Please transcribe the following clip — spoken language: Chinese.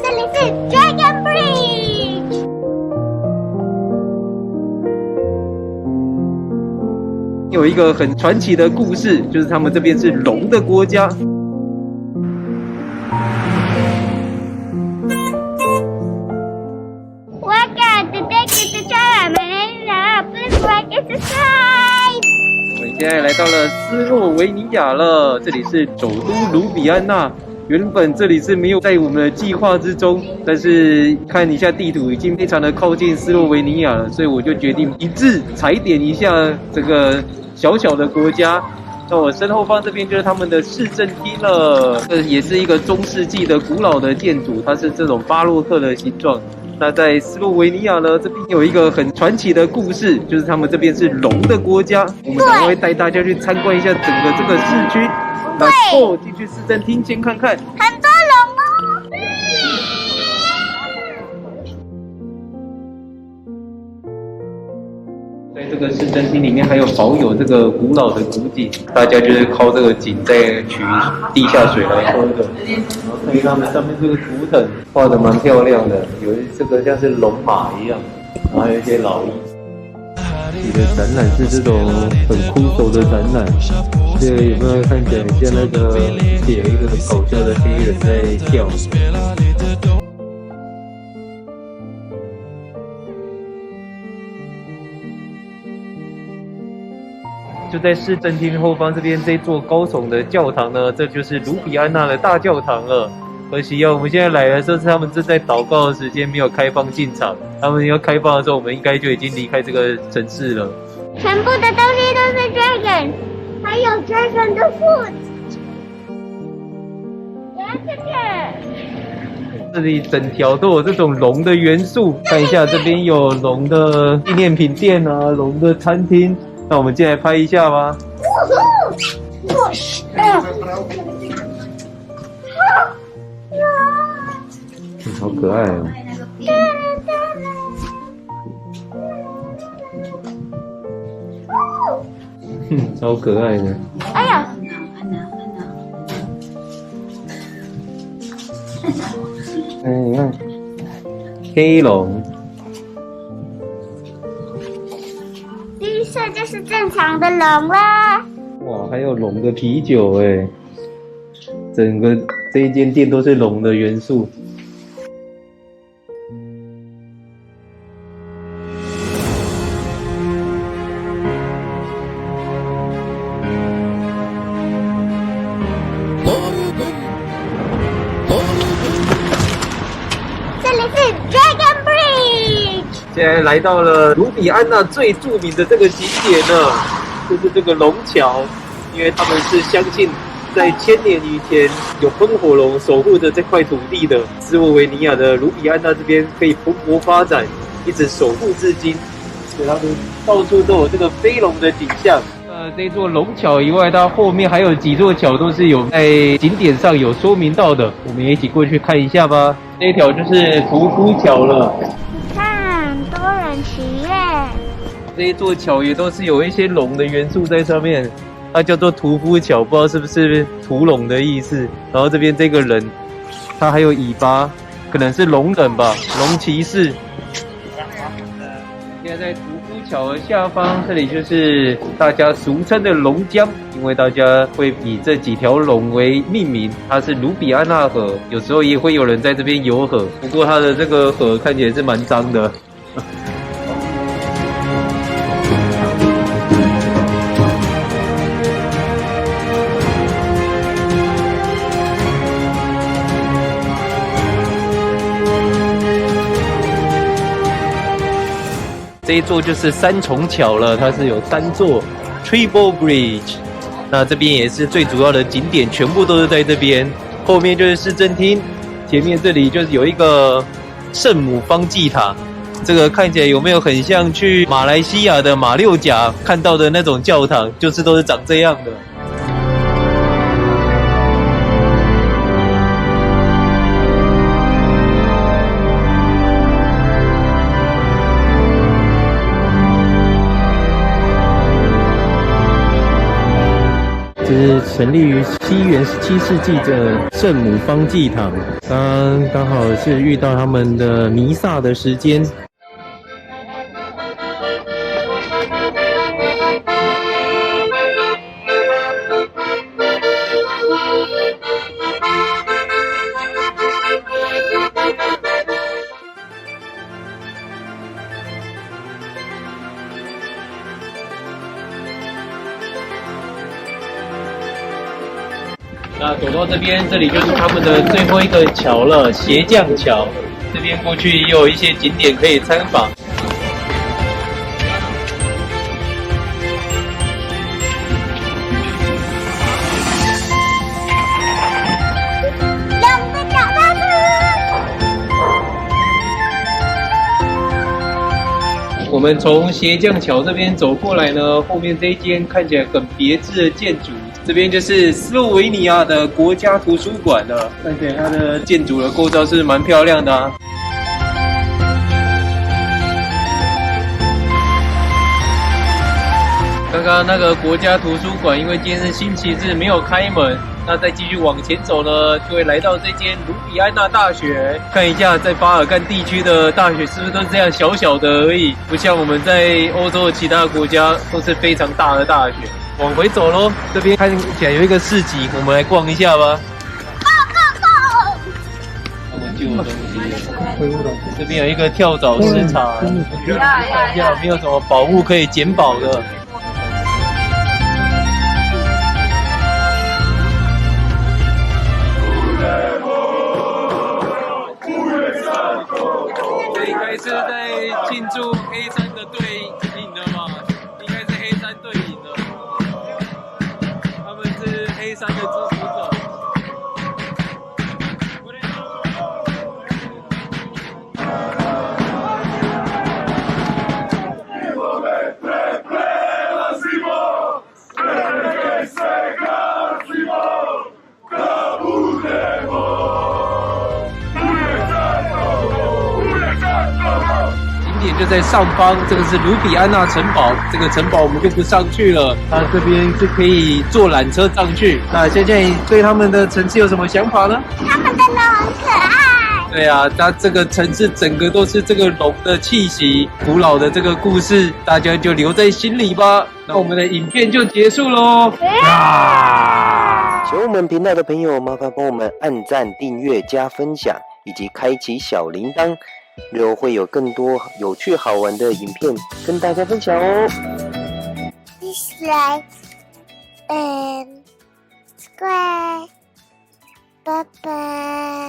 这里是 Dragon Bridge。有一个很传奇的故事，就是他们这边是龙的国家。Welcome to Dragon Bridge， my name is Please like and subscribe。我们现在来到了斯洛维尼亚了，这里是首都卢比安娜。原本这里是没有在我们的计划之中，但是看一下地图，已经非常的靠近斯洛维尼亚了，所以我就决定一致踩点一下这个小小的国家。那我身后方这边就是他们的市政厅了，这也是一个中世纪的古老的建筑，它是这种巴洛克的形状。那在斯洛维尼亚呢，这边有一个很传奇的故事，就是他们这边是龙的国家。我们等会带大家去参观一下整个这个市区。来，进去市政厅先看看。很多龙哦。在这个市政厅里面还有保有这个古老的古井，大家就是靠这个井在取地下水来喝的。然后看他们上面这个图腾画的蛮漂亮的，有这个像是龙马一样，然后还有一些老鹰。你的展览是这种很枯手的展览，这个有没有看起来像那个有一个很搞笑的黑人在跳？就在市政厅后方这边这座高耸的教堂呢，这就是卢比安娜的大教堂了。可惜啊，我们现在来的时候是他们正在祷告的时间，没有开放进场。他们要开放的时候，我们应该就已经离开这个城市了。全部的东西都是 Dragon， 还有 Dragon 的 food。来这个。这里整条都有这种龙的元素，看一下这边有龙的纪念品店啊，龙的餐厅。那我们进来拍一下吧。好可爱哦！超可爱的。哎呀！你看，黑龙。绿色就是正常的龙啦。哇，还有龙的啤酒哎！整个这一间店都是龙的元素。这里是 Dragon Bridge。现在来到了卢比安娜最著名的这个景点呢，就是这个龙桥，因为他们是相信在1000年以前有喷火龙守护着这块土地的，斯洛维尼亚的卢比安娜这边可以蓬勃发展，一直守护至今，所以他们到处都有这个飞龙的景象。这座龙桥以外，它后面还有几座桥都是有在景点上有说明到的，我们也一起过去看一下吧。这一条就是屠夫桥了。看，多人骑耶！这一座桥也都是有一些龙的元素在上面，它叫做屠夫桥，不知道是不是屠龙的意思。然后这边这个人，他还有尾巴，可能是龙人吧，龙骑士。现在在屠夫桥的下方，这里就是大家俗称的龙江，因为大家会以这几条龙为命名。它是卢比安娜河，有时候也会有人在这边游河，不过它的这个河看起来是蛮脏的。这一座就是3重桥了，它是有3座 Triple Bridge。那这边也是最主要的景点，全部都是在这边。后面就是市政厅，前面这里就是有一个圣母方济塔。这个看起来有没有很像去马来西亚的马六甲看到的那种教堂？就是都是长这样的。这是城成立于西元17世纪的圣母方济堂，刚好是遇到他们的弥撒的时间。那走到这边，这里就是他们的最后一个桥了，鞋匠桥。这边过去也有一些景点可以参访。两个脚踏车。我们从鞋匠桥这边走过来呢，后面这一间看起来很别致的建筑。这边就是斯洛维尼亚的国家图书馆了，看起来它的建筑的构造是蛮漂亮的啊。刚刚那个国家图书馆，因为今天是星期日，没有开门。那再继续往前走呢，就会来到这间卢比安纳大学，看一下在巴尔干地区的大学是不是都是这样小小的而已，不像我们在欧洲的其他国家都是非常大的大学。往回走咯，这边看起来有一个市集，我们来逛一下吧。他们旧的东西，这边有一个跳蚤市场，我觉得看一下有没有什么宝物可以捡宝的。这应该是在庆祝黑山的队赢了吧？应该是黑山队赢了。他们是黑山的支持者。就在上方，这个是卢比安纳城堡，这个城堡我们就不上去了，它这边是可以坐缆车上去。那现在对他们的城市有什么想法呢？他们真的很可爱。对啊，它这个城市整个都是这个龙的气息，古老的这个故事，大家就留在心里吧。那我们的影片就结束喽。喜欢我们频道的朋友，麻烦帮我们按赞、订阅、加分享，以及开启小铃铛。日后会有更多有趣好玩的影片跟大家分享哦。Please like and subscribe. Bye bye.